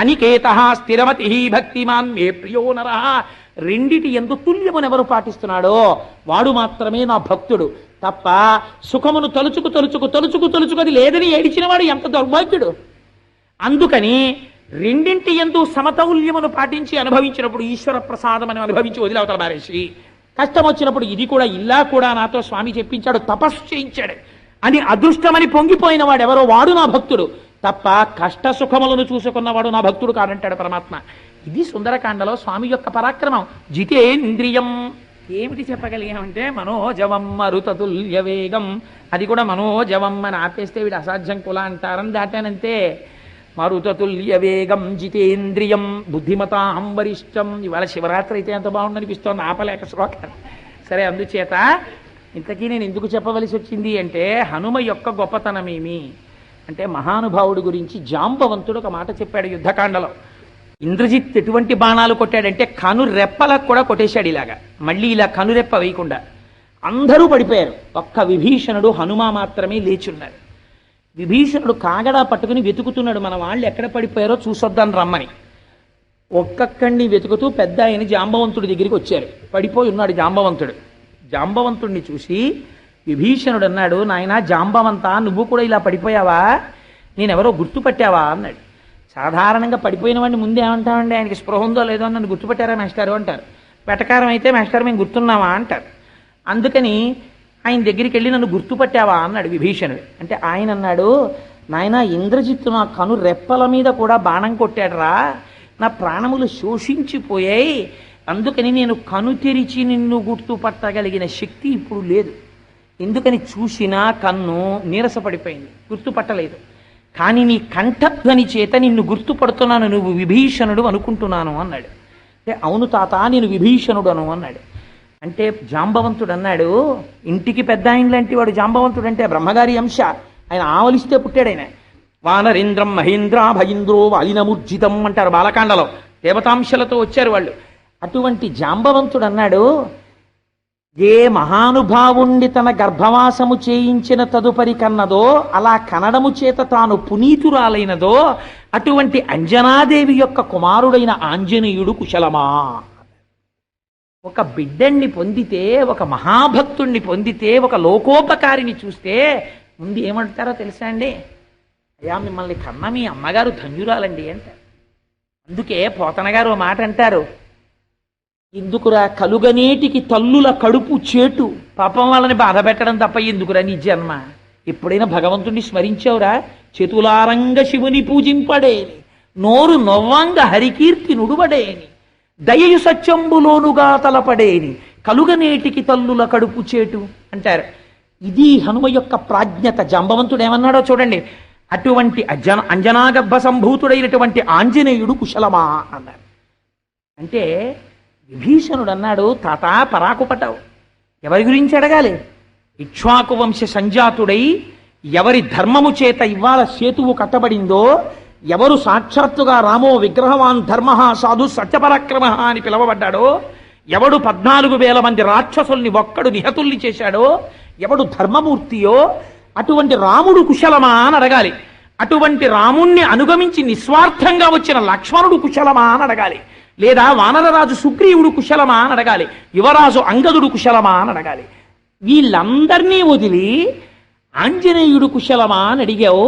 అనికేత స్థిరమతి భక్తిమాన్ మే ప్రియో నర. రెండిటి ఎందు తుల్యమునెవరు పాటిస్తున్నాడో వాడు మాత్రమే నా భక్తుడు తప్ప సుఖమును తలుచుకు తలుచుకు తలుచుకు తలుచుకు అది లేదని ఏడిచిన వాడు ఎంత దౌర్భాగ్యుడు. అందుకని రెండింటి ఎందు సమతౌల్యమును పాటించి అనుభవించినప్పుడు ఈశ్వర ప్రసాదం అని అనుభవించి వదిలవతల బారేసి, కష్టం వచ్చినప్పుడు ఇది కూడా ఇలా కూడా నాతో స్వామి చెప్పించాడు, తపస్సు చేయించాడు అని అదృష్టమని పొంగిపోయిన వాడు ఎవరో వాడు నా భక్తుడు తప్ప కష్ట సుఖములను చూసుకున్నవాడు నా భక్తుడు కాదంటాడు పరమాత్మ. ఇది సుందరకాండలో స్వామి యొక్క పరాక్రమం. జితేంద్రియం ఏమిటి చెప్పగలిగామంటే మనోజవం మరుతతుల్య వేగం. అది కూడా మనోజవం అని ఆపేస్తే వీడు అసాధ్యం కుల అంటారని దాటానంతే. మరుతతుల్య వేగం జితేంద్రియం బుద్ధిమతాం వరిష్టం. ఇవాళ శివరాత్రి అయితే ఎంత బాగుందనిపిస్తోంది, ఆపలేక శ్లోకాలు. సరే, అందుచేత ఇంతకీ నేను ఎందుకు చెప్పవలసి వచ్చింది అంటే హనుమ యొక్క గొప్పతనమేమి అంటే మహానుభావుడి గురించి జాంబవంతుడు ఒక మాట చెప్పాడు యుద్ధకాండలో. ఇంద్రజిత్ ఎటువంటి బాణాలు కొట్టాడంటే కనురెప్పలకు కూడా కొట్టేశాడు ఇలాగా, మళ్ళీ ఇలా కనురెప్ప వేయకుండా. అందరూ పడిపోయారు, ఒక్క విభీషణుడు హనుమ మాత్రమే లేచున్నారు. విభీషణుడు కాగడా పట్టుకుని వెతుకుతున్నాడు, మన వాళ్ళు ఎక్కడ పడిపోయారో చూసొద్దాన్ని రమ్మని. ఒక్కొక్కడిని వెతుకుతూ పెద్ద ఆయన జాంబవంతుడి దగ్గరికి వచ్చారు. పడిపోయి ఉన్నాడు జాంబవంతుడు. జాంబవంతుడిని చూసి విభీషణుడు అన్నాడు, నాయనా జాంబవంత, నువ్వు కూడా ఇలా పడిపోయావా? నేనెవరో గుర్తుపట్టావా అన్నాడు. సాధారణంగా పడిపోయిన వాడిని ముందే ఏమంటామండి, ఆయనకి స్పృహ ఉందో లేదో నన్ను గుర్తుపట్టారా మాస్టారు అంటారు. వెటకారం అయితే మాస్టర్ మేము గుర్తున్నావా అంటారు. అందుకని ఆయన దగ్గరికి వెళ్ళి నన్ను గుర్తుపట్టావా అన్నాడు విభీషణుడు. అంటే ఆయన అన్నాడు, నాయన ఇంద్రజిత్తు నా కను రెప్పల మీద కూడా బాణం కొట్టాడురా, నా ప్రాణములు శోషించిపోయాయి, అందుకని నేను కను తెరిచి నిన్ను గుర్తుపట్టగలిగిన శక్తి ఇప్పుడు లేదు. ఎందుకని చూసినా కన్ను నీరసపడిపోయింది, గుర్తుపట్టలేదు. కానీ నీ కంఠధ్వని చేత నిన్ను గుర్తుపడుతున్నాను, నువ్వు విభీషణుడు అనుకుంటున్నాను అన్నాడు. అంటే అవును తాత, నేను విభీషణుడను అన్నాడు. అంటే జాంబవంతుడు అన్నాడు, ఇంటికి పెద్ద ఆయన లాంటి వాడు జాంబవంతుడు అంటే బ్రహ్మగారి అంశ, ఆయన ఆవలిస్తే పుట్టాడు ఆయన. వానరేంద్రం మహేంద్ర భయింద్రో వాలినమూర్జితం అంటారు బాలకాండలో, దేవతాంశలతో వచ్చారు వాళ్ళు. అటువంటి జాంబవంతుడు అన్నాడు, ఏ మహానుభావుణ్ణి తన గర్భవాసము చేయించిన తదుపరి కన్నదో, అలా కనడము చేత తాను పునీతురాలైనదో అటువంటి అంజనాదేవి యొక్క కుమారుడైన ఆంజనేయుడు కుశలమా? ఒక బిడ్డణ్ణి పొందితే, ఒక మహాభక్తుణ్ణి పొందితే, ఒక లోకోపకారిని చూస్తే ముందు ఏమంటారో తెలుసా అండి? అయ్యా మిమ్మల్ని కన్న మీ అమ్మగారు ధన్యురాలండి అంటారు. అందుకే పోతన గారు మాట అంటారు, ఎందుకురా కలుగనేటికి తల్లుల కడుపు చేటు, పాపం వాళ్ళని బాధ పెట్టడం తప్ప ఎందుకురా నీ జన్మ? ఎప్పుడైనా భగవంతుణ్ణి స్మరించావురా? చేతులారంగ శివుని పూజింపడేని, నోరు నొవ్వంగ హరికీర్తి నుడువడేని, దయయు సత్యంబులోనుగా తలపడేని, కలుగనేటికి తల్లుల కడుపు చేటు అంటారు. ఇది హనుమ యొక్క ప్రాజ్ఞత. జాంబవంతుడు ఏమన్నాడో చూడండి, అటువంటి అంజనాగర్భ సంభూతుడైనటువంటి ఆంజనేయుడు కుశలమా అన్నారు. అంటే విభీషణుడు అన్నాడు, తాత పరాకుపటావు, ఎవరి గురించి అడగాలి? ఇక్ష్వాకు వంశ సంజాతుడై ఎవరి ధర్మము చేత ఇవాళ సేతువు కట్టబడిందో, ఎవరు సాక్షాత్తుగా రామో విగ్రహవాన్ ధర్మ సాధు సత్యపరాక్రమ అని పిలవబడ్డాడో, ఎవడు 14,000 మంది రాక్షసుల్ని ఒక్కడు నిహతుల్ని చేశాడో, ఎవడు ధర్మమూర్తియో అటువంటి రాముడు కుశలమా అని అడగాలి. అటువంటి రాముణ్ణి అనుగమించి నిస్వార్థంగా వచ్చిన లక్ష్మణుడు కుశలమా అని అడగాలి. లేదా వానరరాజు సుగ్రీవుడు కుశలమా అని అడగాలి. యువరాజు అంగదుడు కుశలమా అని అడగాలి. వీళ్ళందరినీ వదిలి ఆంజనేయుడు కుశలమా అని అడిగావు.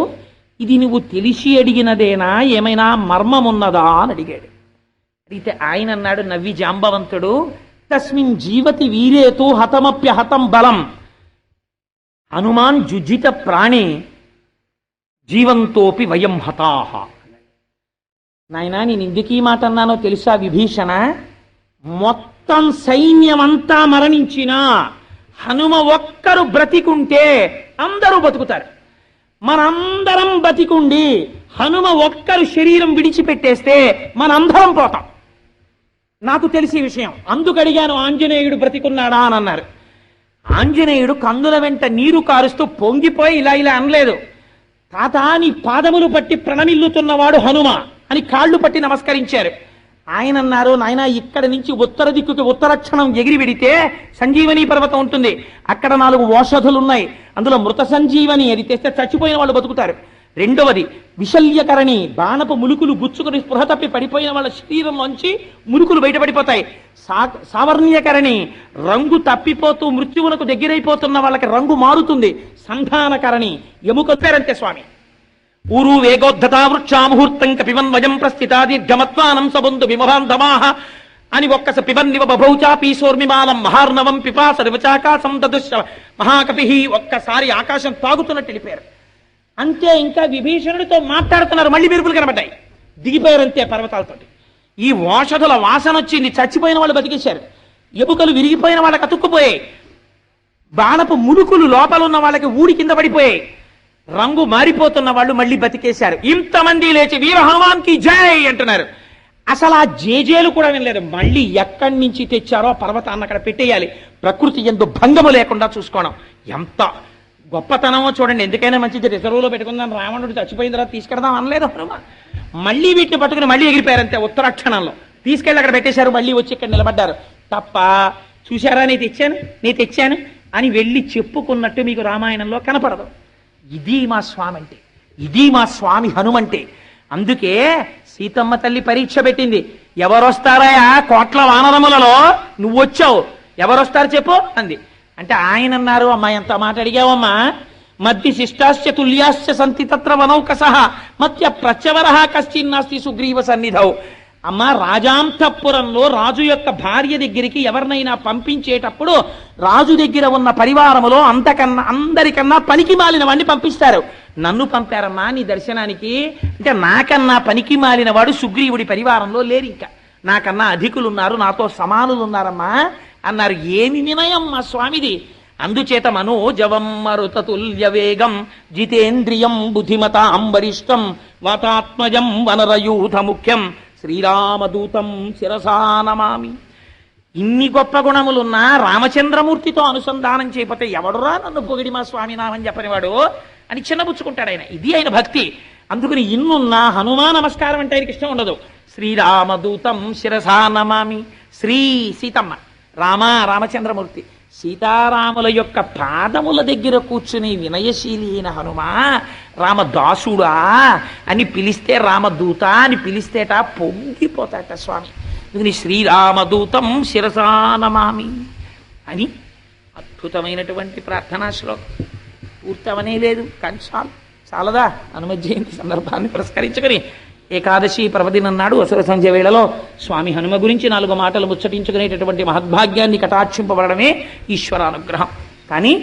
ఇది నువ్వు తెలిసి అడిగినదేనా, ఏమైనా మర్మమున్నదా అని అడిగాడు. అడిగితే ఆయన అన్నాడు నవ్వి జాంబవంతుడు, తస్మిన్ జీవతి వీరేతో హతమప్యహతం బలం హనుమాన్ జుజిత ప్రాణే జీవంతోపి వయం హతాహ. నాయనా నేను ఎందుకు ఈ మాట అన్నానో తెలుసా విభీషణ? మొత్తం సైన్యమంతా మరణించినా హనుమ ఒక్కరు బ్రతికుంటే అందరూ బతుకుతారు. మనందరం బతికుండి హనుమ ఒక్కరు శరీరం విడిచిపెట్టేస్తే మనందరం పోతాం. నాకు తెలిసి విషయం, అందుకు అడిగాను ఆంజనేయుడు బ్రతికున్నాడా అని అన్నారు. ఆంజనేయుడు కందుల వెంట నీరు కారుస్తూ పొంగిపోయి ఇలా ఇలా అనలేదు, తాత నీ పాదములు పట్టి ప్రణమిల్లుతున్నవాడు హనుమ అని కాళ్ళు పట్టి నమస్కరించారు. ఆయన అన్నారు, నాయన ఇక్కడ నుంచి ఉత్తర దిక్కుకి ఉత్తరక్షణం ఎగిరి వెడితే సంజీవని పర్వతం ఉంటుంది, అక్కడ 4 ఓషధులు ఉన్నాయి, అందులో మృత సంజీవని అది తెస్తే చచ్చిపోయిన వాళ్ళు బతుకుతారు. రెండవది విశల్యకరణి, బాణపు ములుకులు గుచ్చుకుని స్పృహ తప్పి పడిపోయిన వాళ్ళ శరీరంలోంచి ములుకులు బయటపడిపోతాయి. సావర్ణ్యకరణి, రంగు తప్పిపోతూ మృత్యువునకు దగ్గరైపోతున్న వాళ్ళకి రంగు మారుతుంది. సంధానకరణి, ఎముక పేరంతే స్వామి. ఊరు వేగోద్ధతా వృక్షాముహూర్తం కపివన్ వజం ప్రస్థితా దీర్ఘమత్వానం సబంధు విమహాంధమాహ అని ఒక్కస పిబన్నివ బభౌచాపీ సోర్మిమాలం మహార్ణవం పిపాస రివచాకాశం దదుశ్ర మహాకపి, ఒక్కసారి ఆకాశం తాగుతున్నట్టు వెళ్ళిపోయారు. అంతే, ఇంకా విభీషణుడితో మాట్లాడుతున్నారు, మళ్ళీ మెరుపులు కనబడ్డాయి, దిగిపోయారంతే పర్వతాలతోటి. ఈ ఓషధుల వాసన వచ్చింది, చచ్చిపోయిన వాళ్ళు బతికేశారు, ఎముకలు విరిగిపోయిన వాళ్ళకి అతుక్కుపోయాయి, బాణపు ములుకులు లోపల ఉన్న వాళ్ళకి ఊడి కింద పడిపోయాయి, రంగు మారిపోతున్న వాళ్ళు మళ్ళీ బతికేశారు. ఇంతమంది లేచి వీర హనుమాన్కి జై అంటున్నారు. అసలు ఆ జేజేలు కూడా వినలేదు. మళ్ళీ ఎక్కడి నుంచి తెచ్చారో పర్వతాన్ని అక్కడ పెట్టేయాలి, ప్రకృతి ఎందు భంగము లేకుండా చూసుకోవడం ఎంత గొప్పతనమో చూడండి. ఎందుకైనా మంచిది, రిజర్వులో పెట్టుకుందాం, రావణుడు చచ్చిపోయిన తర్వాత తీసుకెడదాం అనలేదు హనుమ. మళ్ళీ వీటిని పట్టుకుని మళ్ళీ ఎగిరిపోయారంతే ఉత్తరాక్షణంలో. తీసుకెళ్ళి అక్కడ పెట్టేశారు, మళ్ళీ వచ్చి ఇక్కడ నిలబడ్డారు తప్ప చూశారా నేను తెచ్చాను అని వెళ్ళి చెప్పుకున్నట్టు మీకు రామాయణంలో కనపడదు. ఇది మా స్వామి అంటే, ఇది మా స్వామి హనుమంటే. అందుకే సీతమ్మ తల్లి పరీక్ష పెట్టింది. ఎవరొస్తారాయా కోట్ల వానరములలో, నువ్వు వచ్చావు, ఎవరొస్తారు చెప్పు అంది. అంటే ఆయన అన్నారు, అమ్మా ఎంత మాట అడిగావమ్మా, మధ్య శిష్టాశ్చ తుల్యాశ్చ సంతి తత్ర వనౌకసః మధ్య ప్రత్యవరః కశ్చిన్నాస్తి సుగ్రీవ సన్నిధౌ. అమ్మా, రాజాంతఃపురంలో రాజు యొక్క భార్య దగ్గరికి ఎవరినైనా పంపించేటప్పుడు రాజు దగ్గర ఉన్న పరివారములో అందరికన్నా పనికి మాలిన వాడిని పంపిస్తారు. నన్ను పంపారమ్మా నీ దర్శనానికి అంటే, నాకన్నా పనికి మాలిన వాడు సుగ్రీవుడి పరివారంలో లేరు, ఇంకా నాకన్నా అధికులున్నారు, నాతో సమానులు ఉన్నారమ్మా అన్నారు. ఏమి వినయం మా స్వామిది. అందుచేత మనోజవం మరుతతుల్య వేగం జితేంద్రియం బుద్ధిమతాం వరిష్టం వాతాత్మజం వనరయూథ ముఖ్యం శ్రీరామదూతం శిరసా నమామి. ఇన్ని గొప్ప గుణములున్నా రామచంద్రమూర్తితో అనుసంధానం చేయకపోతే ఎవడురా నన్ను పొగిడి మా స్వామి నామని చెప్పనివాడు అని చిన్నబుచ్చుకుంటాడు ఆయన. ఇది ఆయన భక్తి. అందుకని ఇన్నున్నా హనుమా నమస్కారం అంటే ఆయనకి ఇష్టం ఉండదు. శ్రీరామదూతం శిరసా నమామి. శ్రీ సీతమ్మ, రామచంద్రమూర్తి, సీతారాముల యొక్క పాదముల దగ్గర కూర్చుని వినయశీలి అయిన హనుమా రామదాసుడా అని పిలిస్తే, రామదూత అని పిలిస్తేట పొంగిపోతాట స్వామి. అందుకని శ్రీరామదూతం శిరసా నమామి అని అద్భుతమైనటువంటి ప్రార్థనా శ్లోకం. పూర్తవనే లేదు కానీ చాలదా హనుమ జయంతి సందర్భాన్ని పురస్కరించుకొని ఏకాదశి పర్వదినం నాడు అసుర సంధ్య వేళలో స్వామి హనుమ గురించి 4 మాటలు ముచ్చటించుకునేటటువంటి మహద్భాగ్యాన్ని కటాక్షింపబడమే ఈశ్వరానుగ్రహం. కానీ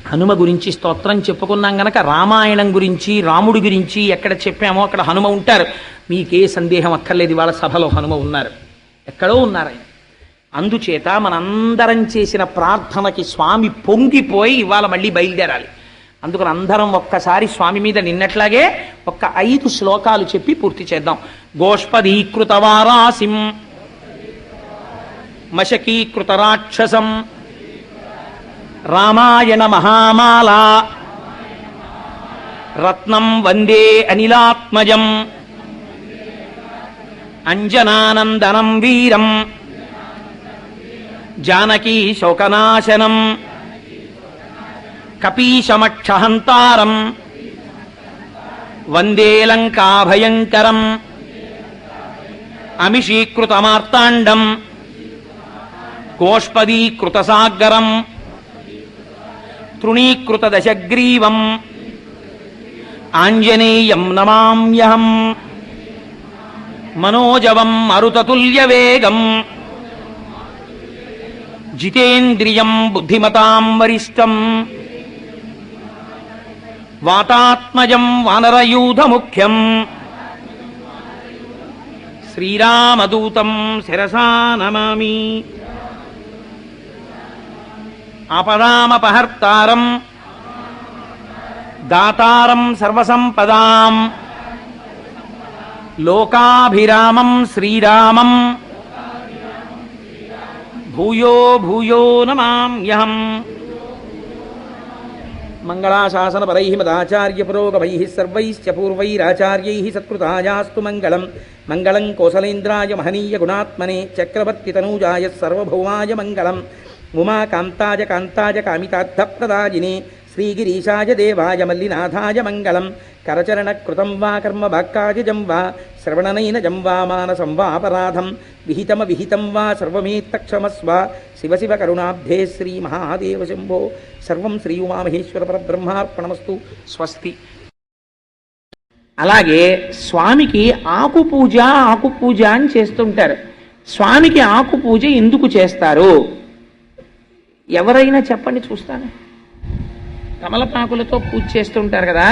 హనుమ గురించి స్తోత్రం చెప్పుకున్నాం గనక రామాయణం గురించి, రాముడి గురించి ఎక్కడ చెప్పామో అక్కడ హనుమ ఉంటారు. మీకే సందేహం అక్కర్లేదు, ఇవాళ సభలో హనుమ ఉన్నారు, ఎక్కడో ఉన్నారు ఆయన. అందుచేత మనందరం చేసిన ప్రార్థనకి స్వామి పొంగిపోయి ఇవాళ మళ్ళీ బయలుదేరాలి. అందుకని అందరం ఒక్కసారి స్వామి మీద నిన్నట్లాగే 5 శ్లోకాలు చెప్పి పూర్తి చేద్దాం. గోష్పదీకృత వారాసిం మశకీకృత రాక్షసం రామాయణ మహామాల రత్నం వందే అనిలాత్మజం అంజనానందనం వీరం జానకీ శోకనాశనం కపీశమక్షహంతారం వందే లంకాభయంకరం అమిషీకృతమార్తాండం గోష్పదీకృతసాగరం తృణీకృత దశగ్రీవం ఆంజనేయం నమామ్యహం మనోజవం మరుతతుల్యవేగం జితేంద్రియం బుద్ధిమతాం వరిష్టం వాతాత్మజం వానరయూధముఖ్యం శ్రీరామదూతం శిరసా నమామి. ఆపదామపహర్తారం దాతారం సర్వసంపదాం లోకాభిరామం శ్రీరామం భూయో భూయో నమామ్యహం. మంగళాశాసనపరైః మదాచార్యపురోగమైః సర్వైశ్చ పూర్వైరాచార్యైః సత్కృతాయాస్తు మంగళం. మంగళం కోసలేంద్రాయ మహనీయ గుణాత్మనే చక్రవర్తి తనూజాయ సర్వభౌమాయ మంగళం. ఉమాకాంతాయ కాంతాయ కామితార్థప్రదాయినే శ్రీగిరీశాయ దేవాయ మల్లినాథాయ మంగళం. కరచరణ కృతం వా కర్మ వాక్కాజం వా శ్రవణనైనజం వా మానసం వాపరాధం విహితం వా సర్వమేత్తక్షమస్వ. శివ శివ కరుణాబ్ధే శ్రీ మహాదేవ శంభో. సర్వం శ్రీ ఉమామహేశ్వర పరబ్రహ్మార్పణమస్తు. స్వస్తి. అలాగే స్వామికి ఆకు పూజ అని చేస్తుంటారు. స్వామికి ఆకు పూజ ఎందుకు చేస్తారు? ఎవరైనా చెప్పండి చూస్తాను. తమలపాకులతో పూజ చేస్తుంటారు కదా,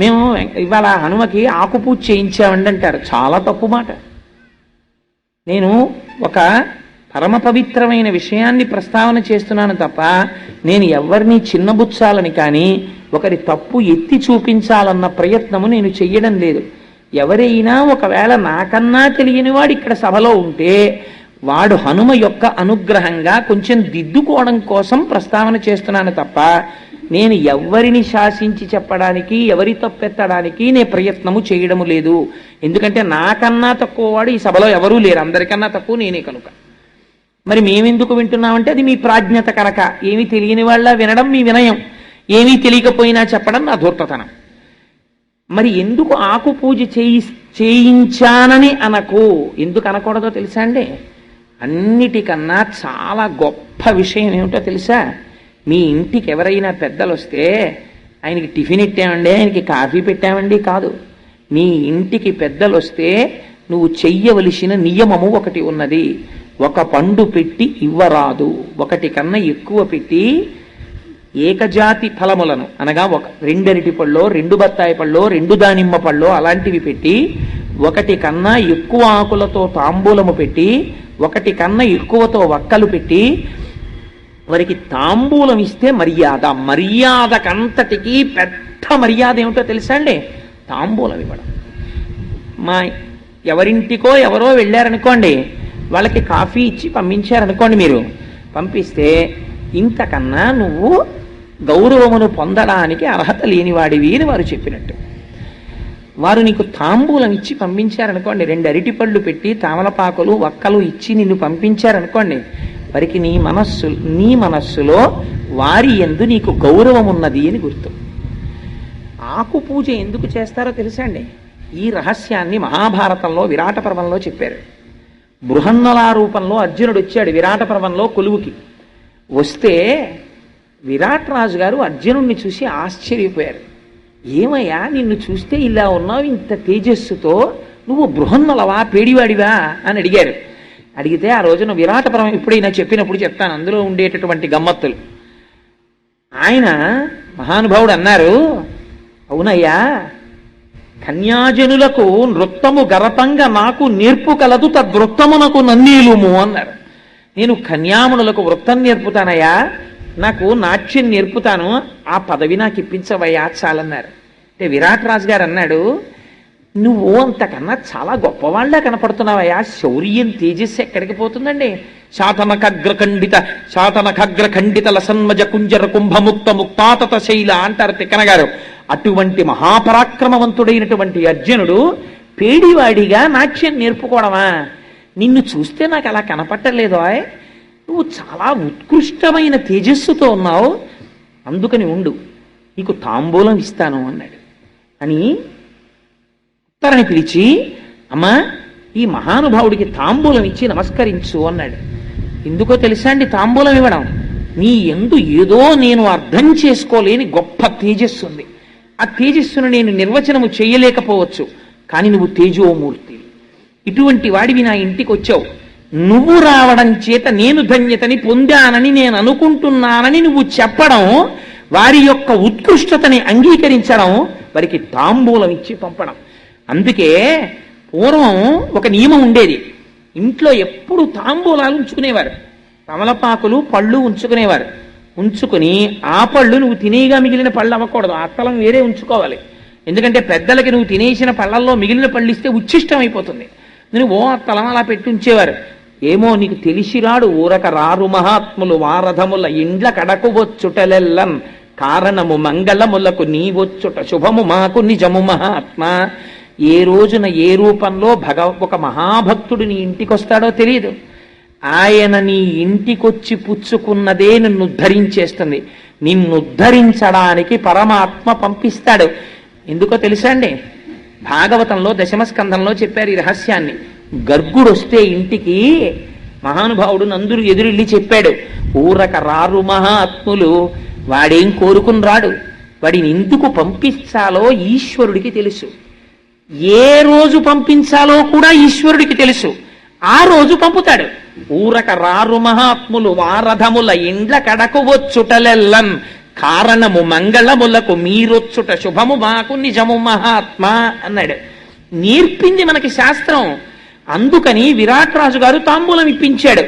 మేము ఇవాళ హనుమకి ఆకు పూజ చేయించామండి అంటారు. చాలా తప్పు మాట. నేను ఒక పరమ పవిత్రమైన విషయాన్ని ప్రస్తావన చేస్తున్నాను తప్ప నేను ఎవరిని చిన్నబుచ్చాలని కానీ ఒకరి తప్పు ఎత్తి చూపించాలన్న ప్రయత్నము నేను చెయ్యడం లేదు. ఎవరైనా ఒకవేళ నాకన్నా తెలియని వాడు ఇక్కడ సభలో ఉంటే వాడు హనుమ యొక్క అనుగ్రహంగా కొంచెం దిద్దుకోవడం కోసం ప్రస్తావన చేస్తున్నాను తప్ప నేను ఎవరిని శాసించి చెప్పడానికి ఎవరి తప్పెత్తడానికి నేను ప్రయత్నము చేయడము లేదు. ఎందుకంటే నాకన్నా తక్కువ వాడు ఈ సభలో ఎవరూ లేరు, అందరికన్నా తక్కువ నేనే కనుక. మరి మేమెందుకు వింటున్నామంటే అది మీ ప్రాజ్ఞత కనుక. ఏమీ తెలియని వాళ్ళ వినడం మీ వినయం, ఏమీ తెలియకపోయినా చెప్పడం నా ధూర్తతనం. మరి ఎందుకు ఆకు పూజ చేయించానని అనకు, ఎందుకు అనకూడదో తెలుసా అండి? అన్నిటికన్నా చాలా గొప్ప విషయం ఏమిటో తెలుసా? మీ ఇంటికి ఎవరైనా పెద్దలు వస్తే ఆయనకి టిఫిన్ ఇట్టామండి, ఆయనకి కాఫీ పెట్టామండి కాదు. మీ ఇంటికి పెద్దలు వస్తే నువ్వు చెయ్యవలసిన నియమము ఒకటి ఉన్నది. ఒక పండు పెట్టి ఇవ్వరాదు, ఒకటి కన్నా ఎక్కువ పెట్టి ఏకజాతి ఫలములను అనగా ఒక 2 అరటి పళ్ళో 2 బత్తాయి పళ్ళో 2 దానిమ్మ పళ్ళో అలాంటివి పెట్టి, ఒకటి కన్నా ఎక్కువ ఆకులతో తాంబూలము పెట్టి, ఒకటి కన్నా ఎక్కువతో వక్కలు పెట్టి వారికి తాంబూలం ఇస్తే మర్యాద. మర్యాదకంతటికి పెద్ద మర్యాద ఏమిటో తెలుసా అండి? తాంబూలం ఇవ్వడం. మా ఎవరింటికో ఎవరో వెళ్ళారనుకోండి, వాళ్ళకి కాఫీ ఇచ్చి పంపించారనుకోండి, మీరు పంపిస్తే ఇంతకన్నా నువ్వు గౌరవమును పొందడానికి అర్హత లేనివాడివి అని వారు చెప్పినట్టు. వారు నీకు తాంబూలం ఇచ్చి పంపించారనుకోండి, 2 అరటిపళ్ళు పెట్టి తామలపాకులు వక్కలు ఇచ్చి నిన్ను పంపించారనుకోండి, వారికి నీ మనస్సులో వారి యందు నీకు గౌరవం ఉన్నది అని గుర్తు. ఆకు పూజ ఎందుకు చేస్తారో తెలుసా అండి? ఈ రహస్యాన్ని మహాభారతంలో విరాట పర్వంలో చెప్పారు. బృహన్నలా రూపంలో అర్జునుడు వచ్చాడు విరాట పర్వంలో కొలువుకి. వస్తే విరాట్ రాజు గారు అర్జునుడిని చూసి ఆశ్చర్యపోయారు. ఏమయ్యా, నిన్ను చూస్తే ఇలా ఉన్నావు, ఇంత తేజస్సుతో, నువ్వు బృహన్నలవా, పేడివాడివా అని అడిగారు. అడిగితే ఆ రోజున విరాటపరం ఎప్పుడైనా చెప్పినప్పుడు చెప్తాను, అందులో ఉండేటటువంటి గమ్మత్తులు. ఆయన మహానుభావుడు అన్నారు, అవునయ్యా, కన్యాజనులకు నృత్తము గరతంగా నాకు నేర్పు కలదు, తద్వృత్తమునకు నన్నీలుము అన్నారు. నేను కన్యామునులకు వృత్తం నేర్పుతానయ్యా, నాకు నాట్యం నేర్పుతాను, ఆ పదవి నాకు ఇప్పించవయ్యా చాలన్నారు. అంటే విరాట్ రాజు గారు అన్నాడు, నువ్వు అంతకన్నా చాలా గొప్పవాళ్ళ కనపడుతున్నావయ్యా, శౌర్యం తేజస్సు ఎక్కడికి పోతుందండి? శాతనఖగ్రఖండిత లసన్మజ కుంజర కుంభముక్త ముక్తాతత శైల అంటారు తిక్కన గారు. అటువంటి మహాపరాక్రమవంతుడైనటువంటి అర్జునుడు పేడివాడిగా నాట్యం నేర్పుకోవడమా? నిన్ను చూస్తే నాకు అలా కనపట్టలేదో, నువ్వు చాలా ఉత్కృష్టమైన తేజస్సుతో ఉన్నావు, అందుకని ఉండు, నీకు తాంబూలం ఇస్తాను అన్నాడు. అని ఉత్తరని పిలిచి, అమ్మా ఈ మహానుభావుడికి తాంబూలం ఇచ్చి నమస్కరించు అన్నాడు. ఎందుకో తెలుసా అండి తాంబూలం ఇవ్వడం? నీ యందు ఏదో నేను అర్థం చేసుకోలేని గొప్ప తేజస్సు ఉంది. ఆ తేజస్సును నేను నిర్వచనము చేయలేకపోవచ్చు, కానీ నువ్వు తేజోమూర్తి, ఇటువంటి వాడివి నా ఇంటికి వచ్చావు, నువ్వు రావడం చేత నేను ధన్యతని పొందానని నేను అనుకుంటున్నానని నువ్వు చెప్పడం, వారి యొక్క ఉత్కృష్టతని అంగీకరించడం, వారికి తాంబూలం ఇచ్చి పంపడం. అందుకే పూర్వం ఒక నియమం ఉండేది, ఇంట్లో ఎప్పుడు తాంబూలాలు ఉంచుకునేవారు, తమలపాకులు పళ్ళు ఉంచుకునేవారు. ఉంచుకుని ఆ పళ్ళు నువ్వు తినేగా మిగిలిన పళ్ళు అవ్వకూడదు, అత్తలం వేరే ఉంచుకోవాలి. ఎందుకంటే పెద్దలకి నువ్వు తినేసిన పళ్ళల్లో మిగిలిన పళ్ళు ఇస్తే ఉచ్ఛిష్టం అయిపోతుంది. నువ్వు ఓ అత్తలం అలా పెట్టి ఉంచేవారు. ఏమో నీకు తెలిసిరాడు ఊరక రారు మహాత్ములు వారధముల ఇండ్ల కడకువచ్చుటలెల్లన్ కారణము మంగళములకు నీవొచ్చుట శుభము మాకు నిజము మహాత్మా. ఏ రోజున ఏ రూపంలో ఒక మహాభక్తుడు నీ ఇంటికి వస్తాడో తెలియదు. ఆయన నీ ఇంటికొచ్చి పుచ్చుకున్నదే నిన్ను ధరించేస్తుంది. నిన్నుద్ధరించడానికి పరమాత్మ పంపిస్తాడు. ఎందుకో తెలుసా అండి? భాగవతంలో దశమస్కంధంలో చెప్పారు ఈ రహస్యాన్ని. గర్గుడొస్తే ఇంటికి మహానుభావుడు నందుడు ఎదురెళ్ళి చెప్పాడు, ఊరక రారు మహాత్ములు, వాడేం కోరుకుని రాడు, వాడిని ఎందుకు పంపించాలో ఈశ్వరుడికి తెలుసు. ఏ రోజు పంపించాలో కూడా ఈశ్వరుడికి తెలుసు. ఆ రోజు పంపుతాడు. ఊరక రారు మహాత్ములు వారధముల ఇండ్ల కడకు వచ్చుటలెల్లన్ కారణము మంగళములకు మీరొచ్చుట శుభము మాకు నిజము మహాత్మా అన్నాడు. నేర్పింది మనకి శాస్త్రం. అందుకని విరాట్ రాజు గారు తాంబూలం ఇప్పించాడు.